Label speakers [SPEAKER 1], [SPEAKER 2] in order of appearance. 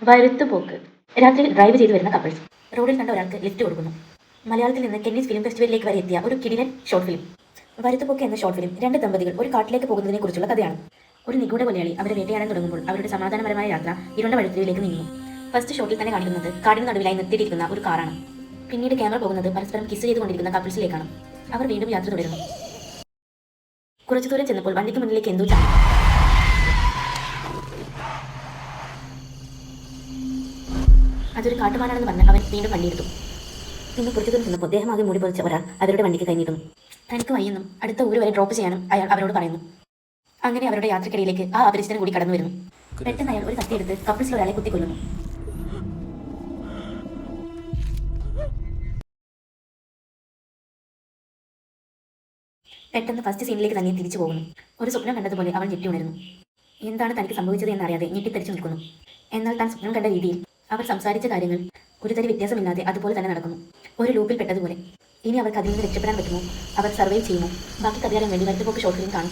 [SPEAKER 1] വരുത്തുപോക്ക്. രാത്രി ഡ്രൈവ് ചെയ്തു വരുന്ന കപ്പിൾസ്. റോഡിൽ കണ്ട ഒരാൾക്ക് ലിഫ്റ്റ് കൊടുക്കുന്നു. മലയാളത്തിൽ നിന്ന് കെന്നീസ് ഫിലിം ഫെസ്റ്റിവലിലേക്ക് വരെ എത്തിയ ഒരു കിടിലൻ ഷോർട്ട് ഫിലിം. വരുത്തുപോക്ക് എന്ന ഷോർട്ട് ഫിലിം രണ്ട് ദമ്പതികൾ ഒരു കാട്ടിലേക്ക് പോകുന്നതിനെ കുറിച്ചുള്ള കഥയാണ്. ഒരു നിഗൂഢ കൊലയാളി അവരെ വേട്ടയാടാൻ തുടങ്ങുമ്പോൾ അവരുടെ സമാധാനപരമായ യാത്ര ഇരുണ്ട വഴിത്തിരിവിലേക്ക് നീങ്ങുന്നു. ഫസ്റ്റ് ഷോട്ടിൽ തന്നെ കാണിക്കുന്നത് കാടിന് നടുവിലായി നിർത്തിയിട്ടിരിക്കുന്ന ഒരു കാറാണ്. പിന്നീട് ക്യാമറ പോകുന്നത് പരസ്പരം കിസ് ചെയ്തുകൊണ്ടിരിക്കുന്ന കപ്പിൾസിലേക്കാണ്. അവർ വീണ്ടും യാത്ര തുടരുന്നു. കുറച്ചു ദൂരം ചെന്നപ്പോൾ വണ്ടിക്ക് മുന്നിലേക്ക് എന്തോ ചാടി. അതൊരു കാട്ടുമാനാണെന്ന് പറഞ്ഞ് അവൻ വീണ്ടും വണ്ടിയെടുത്തു. പിന്നെ കുറച്ചു ദൂരം ചെന്നപ്പോൾ ദേഹമാകെ മൂടി പൊതിച്ച ഒരാൾ അവരുടെ വണ്ടിക്ക് കൈനീട്ടുന്നു. തനിക്ക് വയ്യെന്നും അടുത്ത ഊര് വരെ ഡ്രോപ്പ് ചെയ്യാനും അയാൾ അവരോട് പറയുന്നു. അങ്ങനെ അവരുടെ യാത്രക്കിടയിലേക്ക് ആ അപരിചിതൻ കൂടി കടന്നു വരുന്നു. പെട്ടെന്ന് അയാൾ ഒരു കത്തിയെടുത്ത് കപ്പിൾസിൽ ഒരാളെ കുത്തിക്കൊല്ലുന്നു. പെട്ടെന്ന് ഫസ്റ്റ് സീനിലേക്ക് തന്നെ തിരിച്ചു പോകുന്നു. ഒരു സ്വപ്നം കണ്ടതുപോലെ അവൾ ഞെട്ടി ഉണരുന്നു. എന്താണ് തനിക്ക് സംഭവിച്ചത് എന്നറിയാതെ ഞെട്ടിത്തെറിച്ചു നിൽക്കുന്നു. എന്നാൽ താൻ സ്വപ്നം കണ്ട രീതിയിൽ അവർ സംസാരിച്ച കാര്യങ്ങൾ ഒരു തരി വ്യത്യാസമില്ലാതെ അതുപോലെ തന്നെ നടക്കുന്നു. ഒരു ലൂപ്പിൽ പെട്ടതുപോലെ. ഇനി അവർക്ക് അതിൽ നിന്ന് രക്ഷപ്പെടാൻ പറ്റുമോ? അവർ സർവൈവ് ചെയ്യുമോ? ബാക്കി കഥ അറിയാൻ വേണ്ടി വരുത്തുപോക്ക് ഷോർട്ട് ഫിലിം കാണും.